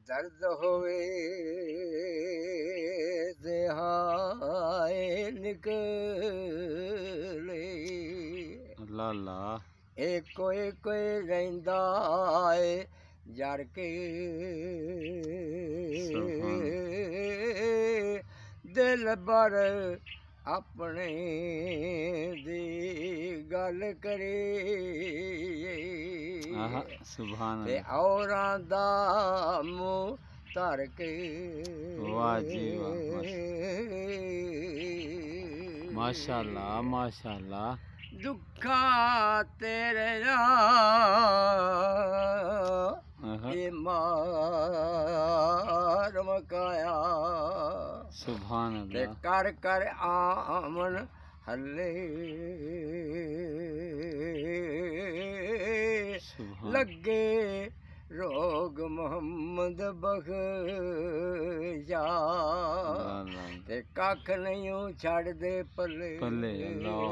दर्द होवे ते हाय निकले अल्लाह अल्लाह एको एको रहिंदा है जड़ के दिल बर अपने दी गल करे सुभान ते औरां दा मुंह धर के वाह जी वाह माशाअल्लाह माशाअल्लाह दुखा तेरे ये मार मकाया सुभान अल्लाह कर कर आमन हल्ले लगे रोग मोहम्मद बख्शा ते कख नहीं छड़ दे पले पले अल्लाह